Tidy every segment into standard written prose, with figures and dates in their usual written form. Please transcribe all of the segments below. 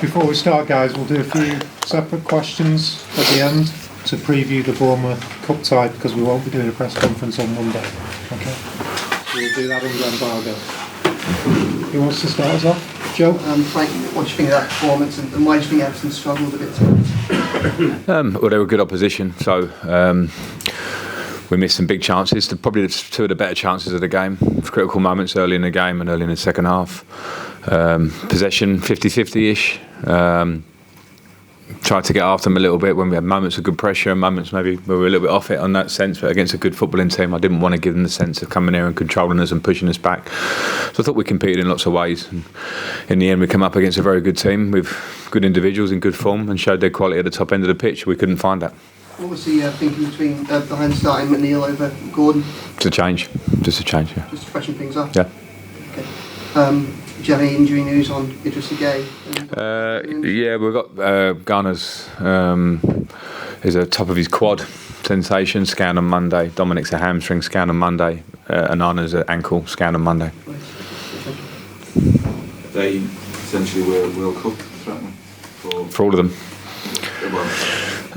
Before we start, guys, we'll do a few separate questions at the end to preview the Bournemouth Cup tie, because we won't be doing a press conference on Monday. Okay? So we'll do that under embargo. Who wants to start us off? Joe? Frank, what do you think of that performance, and why do you think Everton struggled a bit tonight? Well, they were good opposition, so we missed some big chances. Probably two of the better chances of the game. Critical moments early in the game and early in the second half. Possession 50-50-ish. Tried to get after them a little bit when we had moments of good pressure and moments maybe where we were a little bit off it on that sense, but against a good footballing team I didn't want to give them the sense of coming here and controlling us and pushing us back. So I thought we competed in lots of ways, and in the end we come up against a very good team with good individuals in good form and showed their quality at the top end of the pitch. We couldn't find that. What was the thinking behind starting McNeil over Gordon? Just a change, yeah. Just to freshen things up? Yeah. Okay. Do you have any injury news on Idrissa Gueye? Yeah, we've got Gana's is a top of his quad sensation, scan on Monday. Dominic's a hamstring, scan on Monday. Onana's an ankle, scan on Monday. Right. They essentially were World Cup threatening for all of them.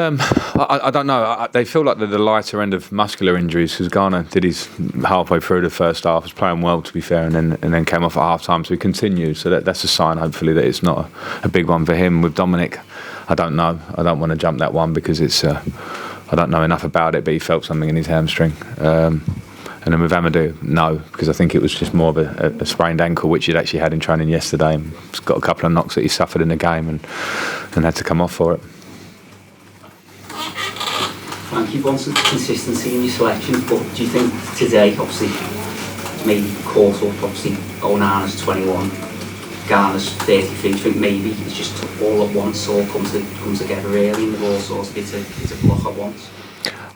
I don't know. They feel like they're the lighter end of muscular injuries, because Gana did his halfway through the first half, was playing well to be fair, and then came off at half time, so he continued. So that's a sign, hopefully, that it's not a big one for him. With Dominic, I don't know. I don't want to jump that one because it's I don't know enough about it, but he felt something in his hamstring. And then with Amadou, no, because I think it was just more of a sprained ankle, which he'd actually had in training yesterday. And he's got a couple of knocks that he suffered in the game and had to come off for it. Frank, you've wanted consistency in your selections, but do you think today, obviously, maybe caught up, obviously, Onana's 21, Gana's 33, do you think maybe it's just all at once, all comes together really, and they've all sort of hit a block at once?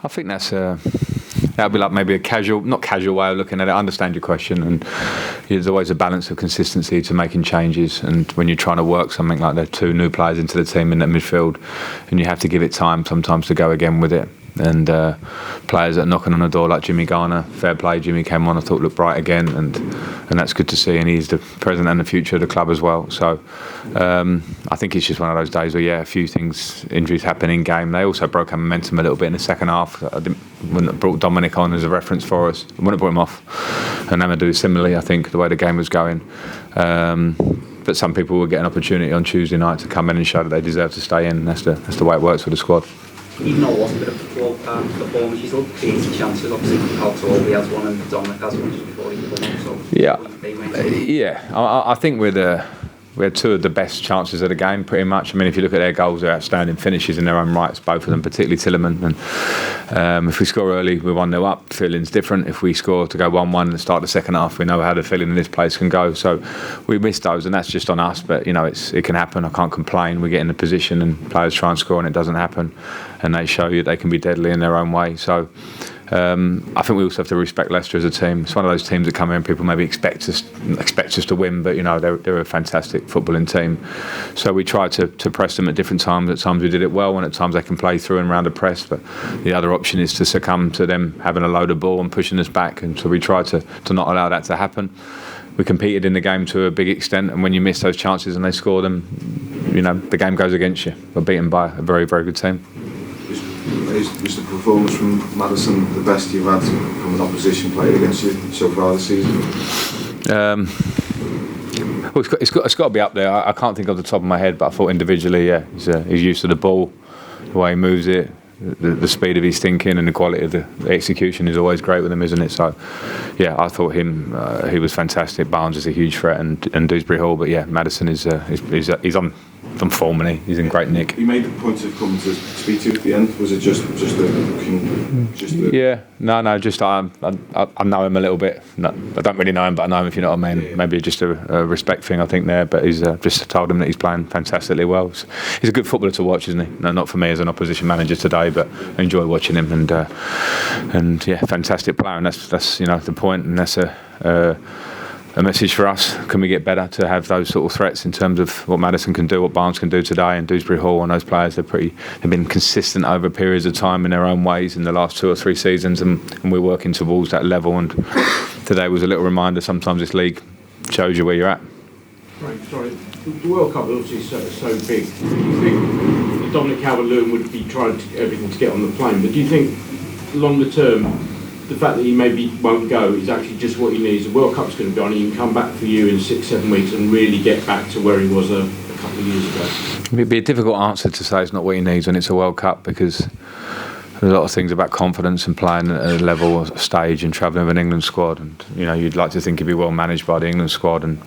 I think that would be like maybe a not casual way of looking at it. I understand your question, and there's always a balance of consistency to making changes, and when you're trying to work something like that, two new players into the team in that midfield, and you have to give it time sometimes to go again with it. And players that are knocking on the door like Jimmy Gana, fair play, Jimmy came on, I thought looked bright again, and that's good to see, and he's the present and the future of the club as well. So I think it's just one of those days where a few injuries happen in game. They also broke our momentum a little bit in the second half. Wouldn't have brought Dominic on as a reference for us, wouldn't have brought him off, and Amadou similarly, I think, the way the game was going. But some people will get an opportunity on Tuesday night to come in and show that they deserve to stay in. That's the way it works for the squad. Even though it wasn't a bit of performance, you still created chances. Obviously, Calvert-Lewin has one and Dominic has one just before he came on. So I think we had two of the best chances of the game, pretty much. I mean, if you look at their goals, they're outstanding finishes in their own rights, both of them, particularly Tielemans. And if we score early, we're 1-0 up. Feeling's different. If we score to go 1-1 and start the second half, we know how the feeling in this place can go. So we missed those, and that's just on us. But it can happen. I can't complain. We get in a position and players try and score, and it doesn't happen. And they show you they can be deadly in their own way. So I think we also have to respect Leicester as a team. It's one of those teams that come in and people maybe expect us to win, but they're a fantastic footballing team. So we try to press them at different times. At times we did it well, and at times they can play through and round the press. But the other option is to succumb to them having a load of ball and pushing us back. And so we try to not allow that to happen. We competed in the game to a big extent, and when you miss those chances and they score them, the game goes against you. We're beaten by a very, very good team. Is the performance from Maddison the best you've had from an opposition player against you so far this season? Well, it's got to be up there. I can't think off the top of my head, but I thought individually, he's used to the ball, the way he moves it, the speed of his thinking, and the quality of the execution is always great with him, isn't it? So, I thought he was fantastic. Barnes is a huge threat, and Dewsbury Hall, but Maddison he's on form, and he's in great nick. He made the point of coming to speak to you at the end. Was it just No, just I know him a little bit. No, I don't really know him, but I know him, if you know what I mean. Maybe just a respect thing, I think, there. But he's just told him that he's playing fantastically well. He's a good footballer to watch, isn't he? No, not for me as an opposition manager today, but I enjoy watching him. And fantastic player. And that's the point. And that's a message for us. Can we get better to have those sort of threats in terms of what Maddison can do, what Barnes can do today, and Dewsbury Hall, and those players they've been consistent over periods of time in their own ways in the last 2 or 3 seasons, and we're working towards that level, and today was a little reminder. Sometimes this league shows you where you're at. Right, sorry. The World Cup obviously is so big. Do you think Dominic Calvert-Lewin would be trying everything to get on the plane? But do you think, longer term, the fact that he maybe won't go is actually just what he needs? The World Cup's going to be on. He can come back for you in 6-7 weeks and really get back to where he was a couple of years ago. It'd be a difficult answer to say it's not what he needs when it's a World Cup, because there's a lot of things about confidence and playing at a level, a stage, and travelling with an England squad. And you'd like to think he'd be well managed by the England squad, and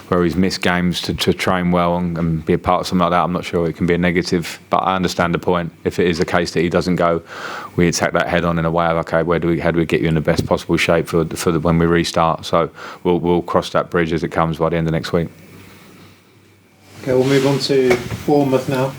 where he's missed games to train well and be a part of something like that, I'm not sure it can be a negative. But I understand the point. If it is the case that he doesn't go, we attack that head on in a way of, okay, how do we get you in the best possible shape for when we restart? So we'll cross that bridge as it comes by the end of next week. Okay, we'll move on to Bournemouth now.